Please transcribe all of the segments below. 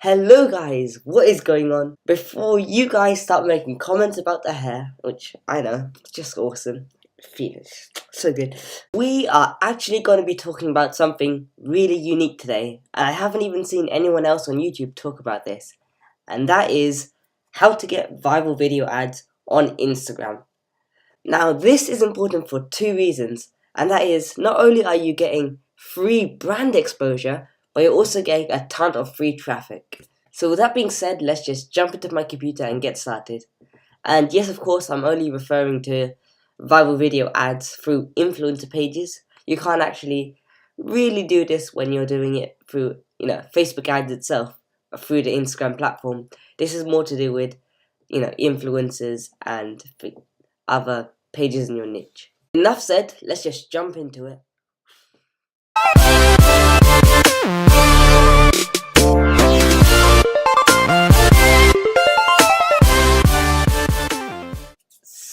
Hello guys, what is going on? Before you guys start making comments about the hair, which I know, it's just awesome, feels so good. We are actually going to be talking about something really unique today, and I haven't even seen anyone else on YouTube talk about this, and that is how to get viral video ads on Instagram. Now this is important for two reasons, and that is not only are you getting free brand exposure, but you're also getting a ton of free traffic. So with that being said, let's just jump into my computer and get started. And yes, of course, I'm only referring to viral video ads through influencer pages. You can't actually really do this when you're doing it through, Facebook ads itself, or through the Instagram platform. This is more to do with, influencers and other pages in your niche. Enough said, let's just jump into it.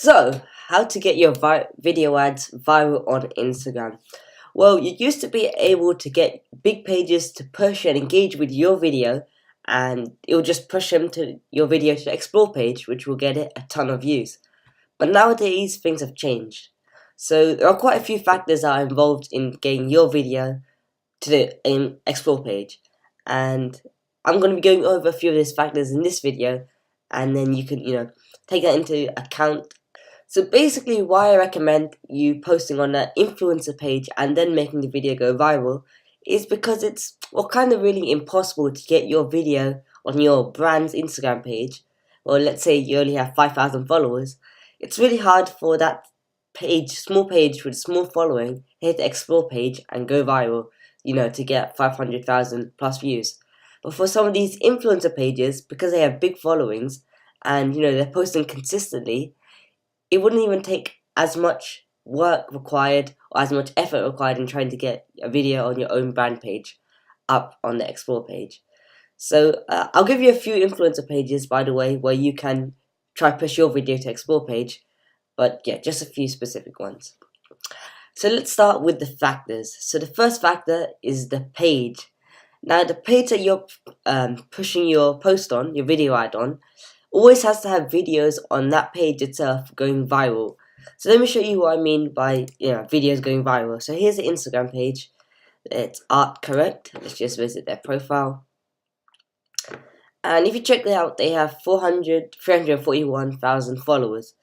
So, how to get your video ads viral on Instagram? Well, you used to be able to get big pages to push and engage with your video, and it will just push them to your video to the explore page, which will get it a ton of views. But nowadays, things have changed. So there are quite a few factors that are involved in getting your video to the explore page, and I'm going to be going over a few of these factors in this video, and then you can take that into account. So basically, why I recommend you posting on an influencer page and then making the video go viral is because it's kind of really impossible to get your video on your brand's Instagram page. Or let's say you only have 5,000 followers. It's really hard for that small page with a small following, hit the explore page and go viral, to get 500,000 plus views. But for some of these influencer pages, because they have big followings and they're posting consistently, it wouldn't even take as much work required or as much effort required in trying to get a video on your own brand page up on the explore page. So I'll give you a few influencer pages, by the way, where you can try push your video to explore page, but yeah, just a few specific ones. So let's start with the factors. So the first factor is the page. Now the page that you're pushing your post on, your video ad on, always has to have videos on that page itself going viral. So let me show you what I mean by videos going viral. So here's the Instagram page. It's Art Correct. Let's just visit their profile. And if you check it out, they have 341,000 followers.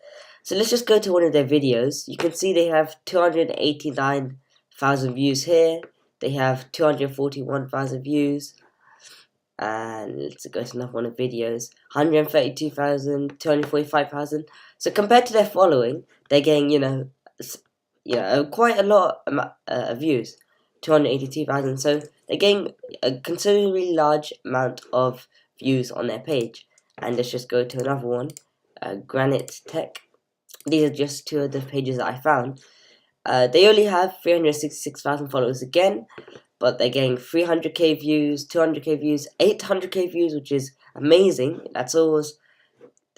So let's just go to one of their videos. You can see they have 289,000 views here. They have 241,000 views. And let's go to another one of videos, 132,000, 245,000. So compared to their following, they're getting quite a lot of views, 282,000. So they're getting a considerably large amount of views on their page. And let's just go to another one, Granite Tech. These are just two of the pages that I found. They only have 366,000 followers again, but they're getting 300k views, 200k views, 800k views, which is amazing. That's always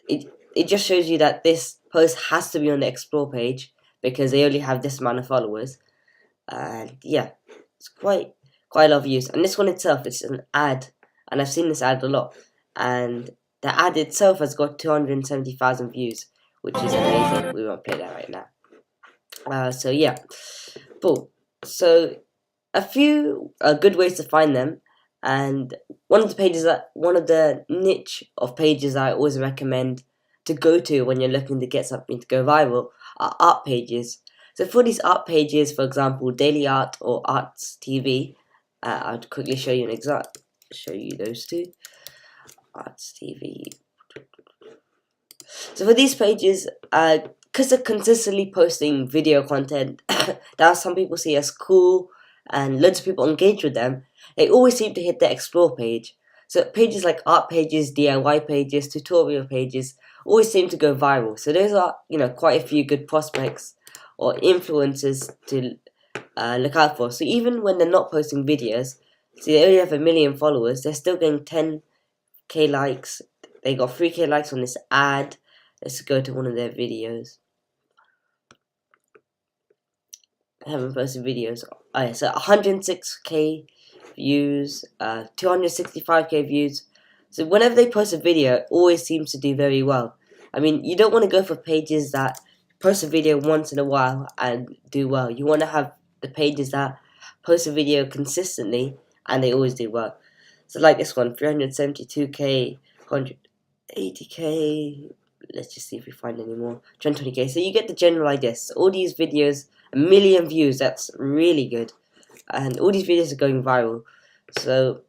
it just shows you that this post has to be on the explore page because they only have this amount of followers. And yeah, it's quite a lot of views. And this one itself is an ad, and I've seen this ad a lot. And the ad itself has got 270,000 views, which is amazing. We won't play that right now. So yeah, cool. So a few good ways to find them, and one of the niche of pages I always recommend to go to when you're looking to get something to go viral are art pages. So for these art pages, for example, Daily Art or Arts TV, I'll quickly show you show you those two. Arts TV. So for these pages, because they're consistently posting video content that some people see as cool and loads of people engage with them, they always seem to hit the explore page. So pages like art pages, DIY pages, tutorial pages always seem to go viral. So those are quite a few good prospects or influencers to look out for. So even when they're not posting videos, see they only have 1 million followers, they're still getting 10k likes. They got 3k likes on this ad. Let's go to one of their videos. I haven't posted videos. So 106k views, 265k views, So whenever they post a video, it always seems to do very well. I mean, you don't want to go for pages that post a video once in a while and do well. You want to have the pages that post a video consistently and they always do well. So like this one, 372k, 180k. Let's just see if we find any more. 220k. So you get the general idea. So all these videos, 1 million views. That's really good, and all these videos are going viral. So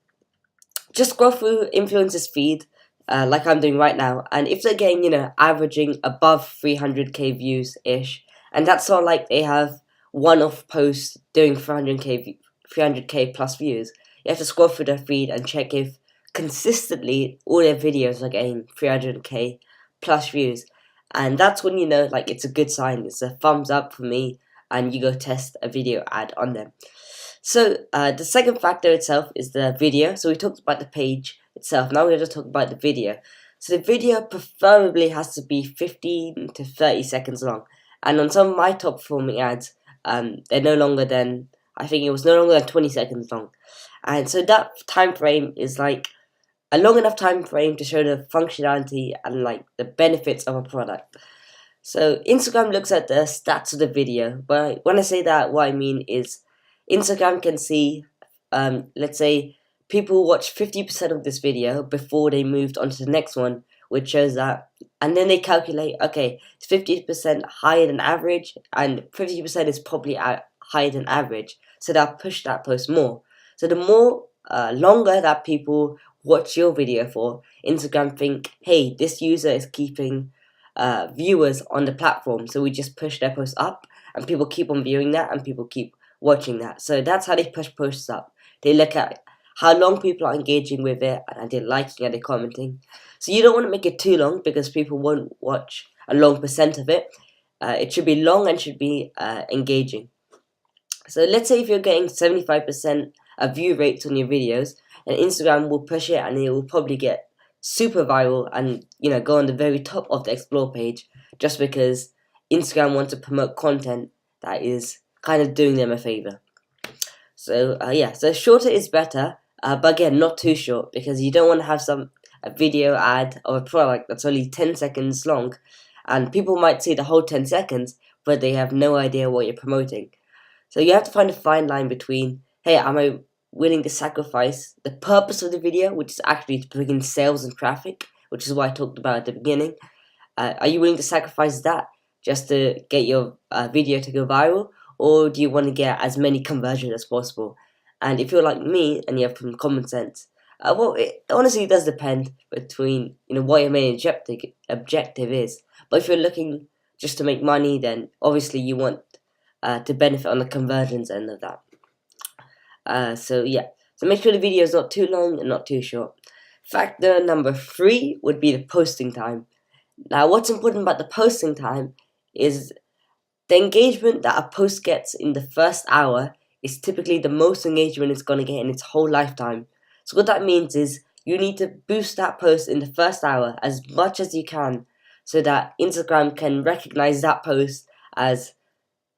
just scroll through influencers' feed, like I'm doing right now, and if they're getting, averaging above 300k views ish, and that's not like they have one-off posts doing 300k plus views. You have to scroll through their feed and check if consistently all their videos are getting 300k plus views, and that's when you know like it's a good sign. It's a thumbs up for me, and you go test a video ad on them. So the second factor itself is the video. So we talked about the page itself. Now we're going to talk about the video. So the video preferably has to be 15 to 30 seconds long. And on some of my top performing ads, they're no longer than, I think it was no longer than 20 seconds long. And so that time frame is like a long enough time frame to show the functionality and like the benefits of a product. So Instagram looks at the stats of the video. But when I say that, what I mean is Instagram can see, let's say, people watch 50% of this video before they moved on to the next one, which shows that, and then they calculate, okay, it's 50% higher than average, and 50% is probably higher than average, so they'll push that post more. So the more longer that people watch your video for, Instagram think, hey, this user is keeping viewers on the platform, so we just push their posts up, and people keep on viewing that, and people keep watching that. So that's how they push posts up. They look at how long people are engaging with it, and they're liking and they're commenting. So you don't want to make it too long because people won't watch a long percent of it. It should be long and should be engaging. So let's say if you're getting 75% of view rates on your videos, and Instagram will push it and it will probably get super viral and go on the very top of the explore page, just because Instagram wants to promote content that is kind of doing them a favor. So so shorter is better, but again, not too short, because you don't want to have a video ad of a product that's only 10 seconds long, and people might see the whole 10 seconds, but they have no idea what you're promoting. So you have to find a fine line between, hey, am I willing to sacrifice the purpose of the video, which is actually to bring in sales and traffic, which is what I talked about at the beginning. Are you willing to sacrifice that just to get your video to go viral? Or do you want to get as many conversions as possible? And if you're like me and you have some common sense, well, it honestly does depend between what your main objective is. But if you're looking just to make money, then obviously you want to benefit on the conversions end of that. So make sure the video is not too long and not too short. Factor number 3 would be the posting time. Now, what's important about the posting time is the engagement that a post gets in the first hour is typically the most engagement it's going to get in its whole lifetime. So what that means is you need to boost that post in the first hour as much as you can, so that Instagram can recognize that post as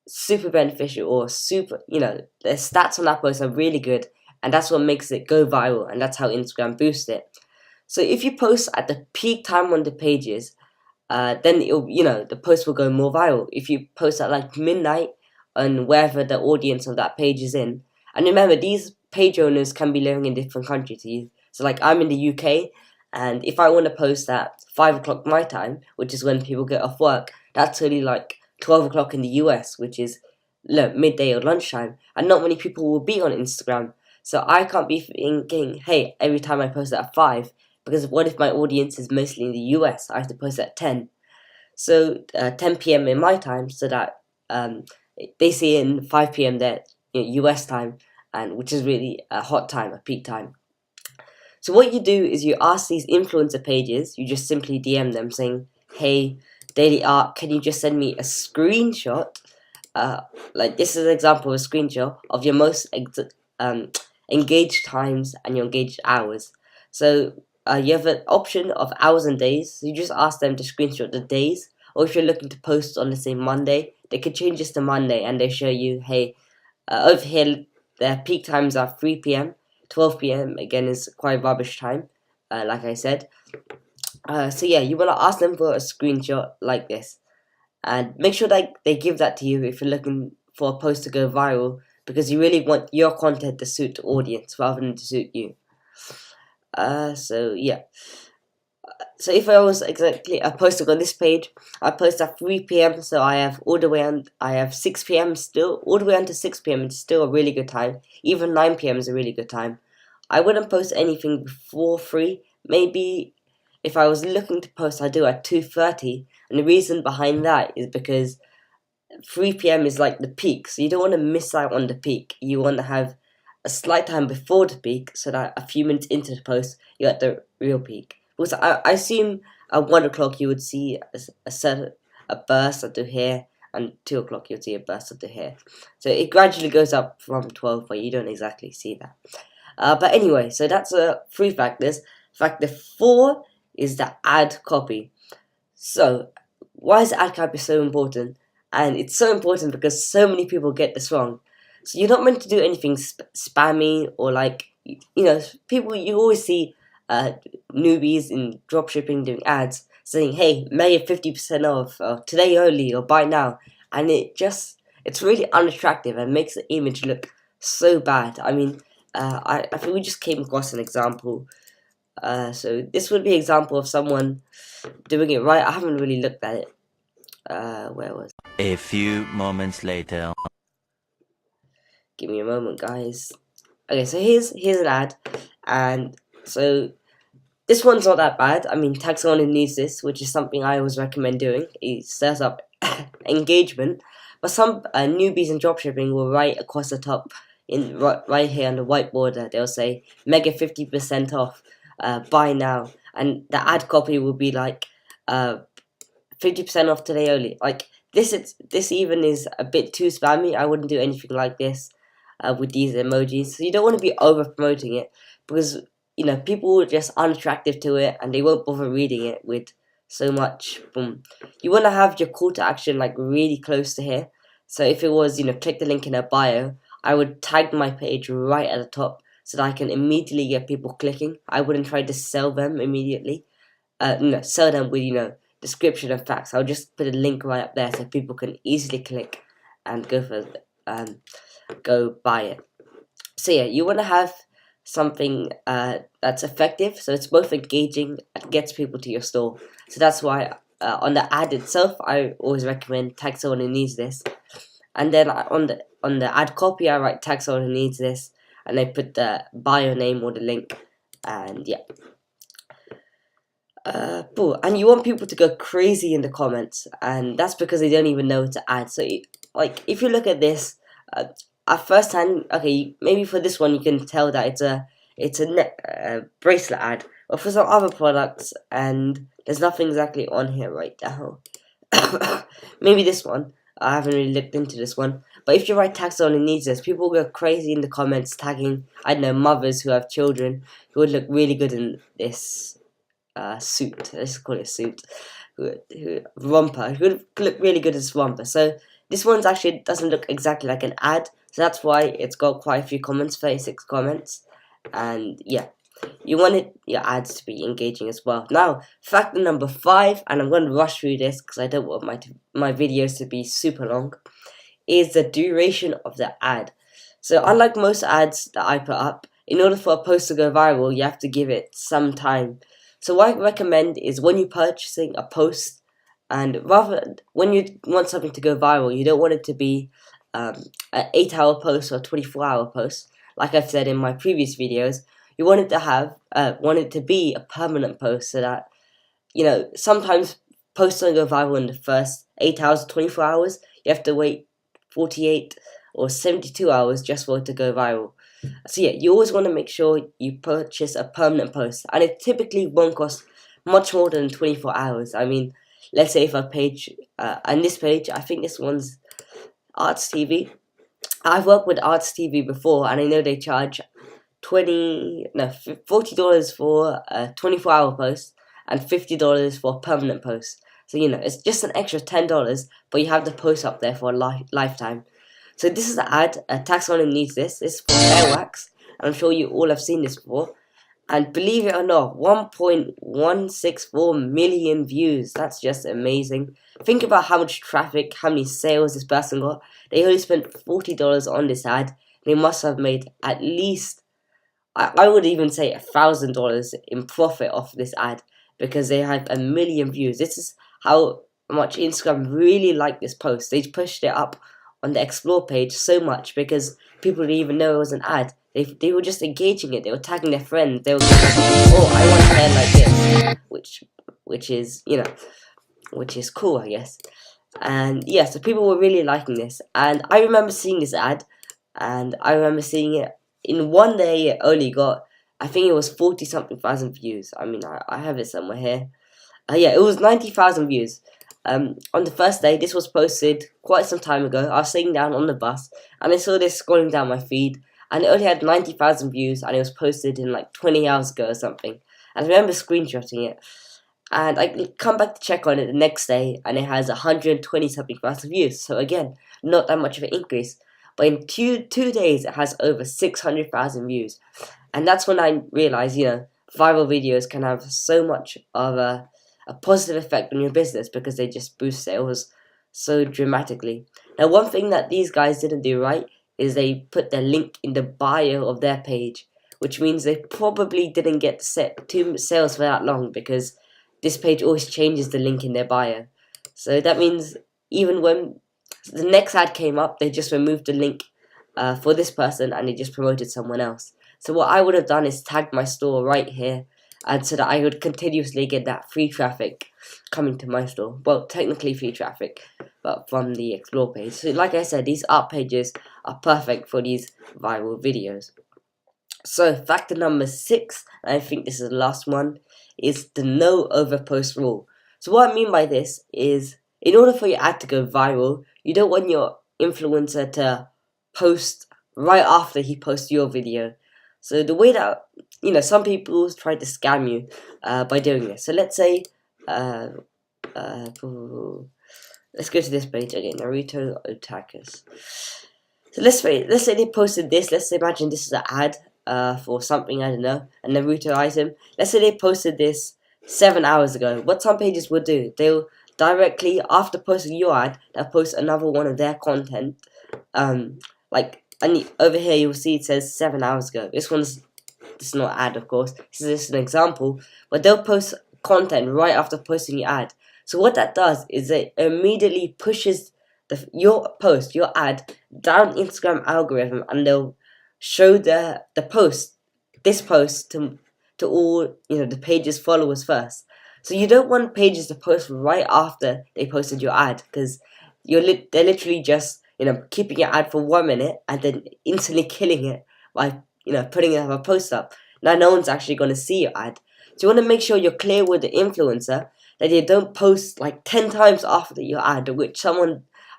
super beneficial, or the stats on that post are really good, and that's what makes it go viral, and that's how Instagram boosts it. So if you post at the peak time on the pages, then the post will go more viral. If you post at like midnight on wherever the audience of that page is in, and remember, these page owners can be living in different countries to you. So like I'm in the UK, and if I want to post at 5 o'clock my time, which is when people get off work, that's only like 12 o'clock in the US, which is midday or lunchtime, and not many people will be on Instagram. So I can't be thinking, hey, every time I post at 5, because what if my audience is mostly in the US? I have to post at 10. So 10 p.m. in my time, so that they see in 5 p.m. their US time, and which is really a hot time, a peak time. So what you do is you ask these influencer pages, you just simply DM them saying, hey, Daily Art, can you just send me a screenshot? Like this is an example of a screenshot of your most engaged times and your engaged hours. So you have an option of hours and days. So you just ask them to screenshot the days, or if you're looking to post on, let's say, Monday, they could change this to Monday, and they show you, hey, over here their peak times are 3 p.m. 12 p.m. again is quite rubbish time, like I said. So yeah, you want to ask them for a screenshot like this, and make sure that they give that to you if you're looking for a post to go viral, because you really want your content to suit the audience rather than to suit you. So yeah. So if I was exactly posting on this page, I post at 3 p.m. So I have all the way on. I have 6 p.m. still, all the way on to 6 p.m. It's still a really good time. Even 9 p.m. is a really good time. I wouldn't post anything before 3. Maybe if I was looking to post, I do at 2:30. And the reason behind that is because 3 p.m. is like the peak, so you don't want to miss out on the peak. You want to have a slight time before the peak, so that a few minutes into the post, you're at the real peak. Because I assume at 1 o'clock you would see a burst of the hair, and 2 o'clock you'd see a burst of the hair. So it gradually goes up from 12, but you don't exactly see that. But anyway, so that's 3 factors. Factor 4 is the ad copy. So why is ad copy so important? And it's so important because so many people get this wrong. So you're not meant to do anything spammy or like, people, you always see newbies in dropshipping doing ads saying, hey, may 50% off, or today only, or buy now. And it's really unattractive and makes the image look so bad. I mean, I think we just came across an example. So this would be an example of someone doing it right. I haven't really looked at it. Where was it? A few moments later. Give me a moment, guys. Okay, so here's an ad, and so this one's not that bad. I mean, tag someone who needs this, which is something I always recommend doing. It stirs up engagement, but some newbies in dropshipping will write across the top right here on the whiteboard. They'll say mega 50% off, buy now, and the ad copy will be like 50% off today only. Like this even is a bit too spammy. I wouldn't do anything like this with these emojis. So you don't want to be over promoting it, because people are just unattractive to it and they won't bother reading it with so much boom. You want to have your call to action like really close to here. So if it was click the link in a bio, I would tag my page right at the top so that I can immediately get people clicking. I wouldn't try to sell them immediately. Sell them with description and facts. I'll just put a link right up there so people can easily click and go buy it. So yeah, you want to have something that's effective, so it's both engaging and gets people to your store. So that's why on the ad itself, I always recommend tag someone who needs this, and then on the ad copy, I write tag someone who needs this, and I put the bio name or the link, and yeah. And you want people to go crazy in the comments, and that's because they don't even know what to add. So, if you look at this, at first hand, okay, maybe for this one you can tell that it's a bracelet ad, but for some other products, and there's nothing exactly on here right now. Maybe this one. I haven't really looked into this one, but if you write tag someone who needs this, people will go crazy in the comments tagging, I don't know, mothers who have children who would look really good in this suit. Let's call it a suit. Romper. Who would look really good as romper. So this one's actually doesn't look exactly like an ad. So that's why it's got quite a few comments, 36 comments. And yeah, you want your ads to be engaging as well. Now, factor number 5, and I'm going to rush through this because I don't want my videos to be super long, is the duration of the ad. So unlike most ads that I put up, in order for a post to go viral, you have to give it some time. So what I recommend is when you're purchasing a post, and rather when you want something to go viral, you don't want it to be an 8-hour post or 24-hour post. Like I've said in my previous videos, you want it to be a permanent post, so that sometimes posts don't go viral in the first 8 hours or 24 hours. You have to wait 48 or 72 hours just for it to go viral. So yeah, you always want to make sure you purchase a permanent post, and it typically won't cost much more than 24 hours. I mean, let's say if a page, and this page, I think this one's Arts TV. I've worked with Arts TV before, and I know they charge $40 for a 24-hour post and $50 for a permanent post. So it's just an extra $10, but you have the post up there for a lifetime. So this is the ad. Tag someone who needs this. This is for hair wax, and I'm sure you all have seen this before. And believe it or not, 1.164 million views. That's just amazing. Think about how much traffic, how many sales this person got. They only spent $40 on this ad. They must have made at least, I would even say $1,000 in profit off this ad because they had 1 million views. This is how much Instagram really liked this post. They pushed it up on the explore page so much because people didn't even know it was an ad. They were just engaging it. They were tagging their friends. They were going, oh, I want hair like this, which is which is cool, I guess. And yeah, so people were really liking this. And I remember seeing this ad, and I remember seeing it in one day. It only got, I think it was 40 something thousand views. I mean, I have it somewhere here. Yeah, it was 90,000 views. On the first day, this was posted quite some time ago. I was sitting down on the bus and I saw this scrolling down my feed, and it only had 90,000 views, and it was posted in like 20 hours ago or something. And I remember screenshotting it, and I come back to check on it the next day, and it has 120 something thousand views. So again, not that much of an increase. But in two days, it has over 600,000 views, and that's when I realized, viral videos can have so much of a positive effect on your business because they just boost sales so dramatically. Now, one thing that these guys didn't do right is they put their link in the bio of their page, which means they probably didn't get two sales for that long because this page always changes the link in their bio. So that means even when the next ad came up, they just removed the link for this person and they just promoted someone else. So what I would have done is tagged my store right here, and so that I would continuously get that free traffic coming to my store. Well, technically free traffic, but from the explore page. So like I said, these art pages are perfect for these viral videos. So factor number 6, and I think this is the last one, is the no overpost rule. So what I mean by this is, in order for your ad to go viral, you don't want your influencer to post right after he posts your video. So the way that, some people try to scam you by doing this. So let's say, let's go to this page again, Naruto Otakus. So let's say they posted this. Let's imagine this is an ad for something, I don't know, a Naruto item. Let's say they posted this 7 hours ago. What some pages will do, they'll directly after posting your ad, they'll post another one of their content. And over here you'll see it says 7 hours ago. This is not ad, of course. This is just an example, but they'll post content right after posting your ad. So what that does is it immediately pushes your post, your ad, down Instagram algorithm, and they'll show this post to all the page's followers first. So you don't want pages to post right after they posted your ad, because they're literally just keeping your ad for 1 minute and then instantly killing it by putting another post up. Now no one's actually going to see your ad. So you want to make sure you're clear with the influencer that they don't post like 10 times after your ad, which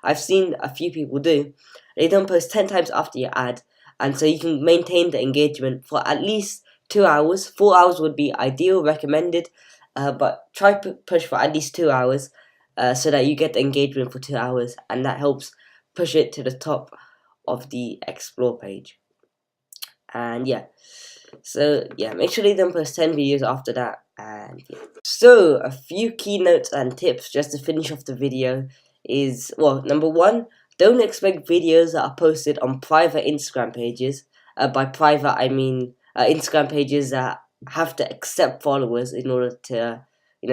I've seen a few people do. They don't post 10 times after your ad, and so you can maintain the engagement for at least 2 hours. 4 hours would be ideal, recommended, but try push for at least 2 hours so that you get the engagement for 2 hours, and that helps push it to the top of the explore page. And yeah, so yeah, make sure they don't post 10 videos after that. And yeah. So a few keynotes and tips just to finish off the video is, well, number 1, don't expect videos that are posted on private Instagram pages. By private I mean Instagram pages that have to accept followers in order to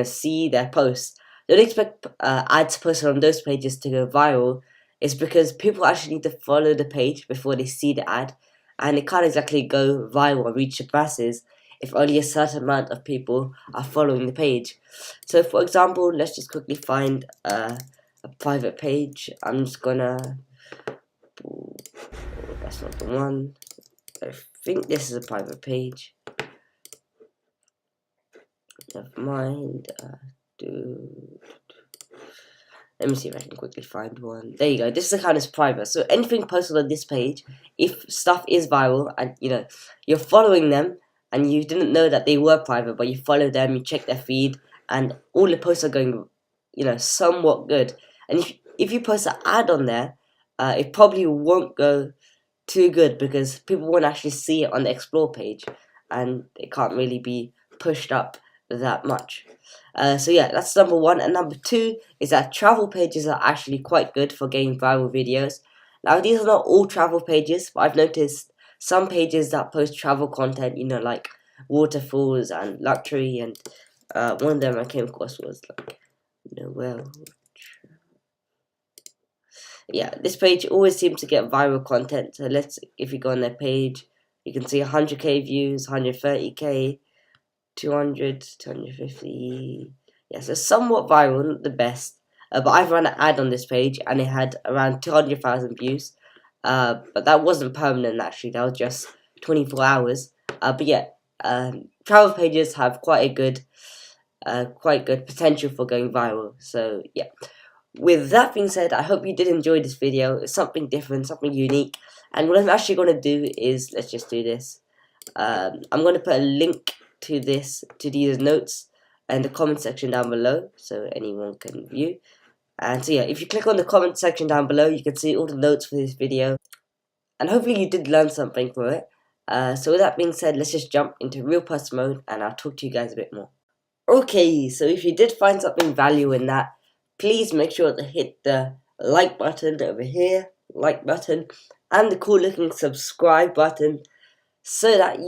see their posts. Don't expect ads posted on those pages to go viral. It's because people actually need to follow the page before they see the ad, and it can't exactly go viral or reach the masses if only a certain amount of people are following the page. So for example, let's just quickly find a private page. I'm just gonna, that's not the one. I think this is a private page. Never mind. Let me see if I can quickly find one. There you go. This account is private. So anything posted on this page, if stuff is viral and you're following them and you didn't know that they were private, but you follow them, you check their feed, and all the posts are going, somewhat good. And if you post an ad on there, it probably won't go too good because people won't actually see it on the explore page. and it can't really be pushed up that much. So yeah, that's number one. And number two is that travel pages are actually quite good for getting viral videos. Now, these are not all travel pages, but I've noticed some pages that post travel content, like waterfalls and luxury, and one of them I came across was like Noel. Yeah, this page always seems to get viral content. So if you go on their page, you can see 100k views, 130k, 200, 250. Yeah, so somewhat viral, not the best. But I've run an ad on this page and it had around 200,000 views. But that wasn't permanent actually, that was just 24 hours. But yeah, travel pages have quite good potential for going viral. So yeah. With that being said, I hope you did enjoy this video. It's something different, something unique. And what I'm actually going to do is, let's just do this. I'm going to put a link to these notes in the comment section down below, so anyone can view. And so yeah, if you click on the comment section down below, you can see all the notes for this video. And hopefully you did learn something for it. So with that being said, let's just jump into real person mode and I'll talk to you guys a bit more. Okay, so if you did find something valuable in that, please make sure to hit the like button over here, like button, and the cool looking subscribe button, so that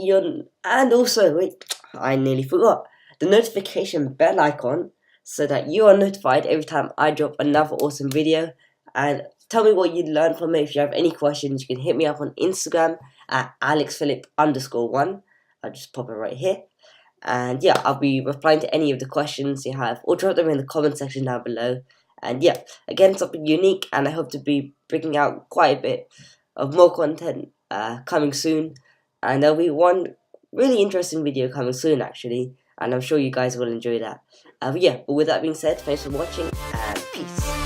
and also, wait, I nearly forgot, the notification bell icon, so that you are notified every time I drop another awesome video. And tell me what you learned from it. If you have any questions, you can hit me up on Instagram at alexphilip_1. I'll just pop it right here. And yeah, I'll be replying to any of the questions you have, or drop them in the comment section down below. And yeah, again, something unique, and I hope to be bringing out quite a bit of more content coming soon. And there'll be one really interesting video coming soon, actually, and I'm sure you guys will enjoy that. But with that being said, thanks for watching, and peace.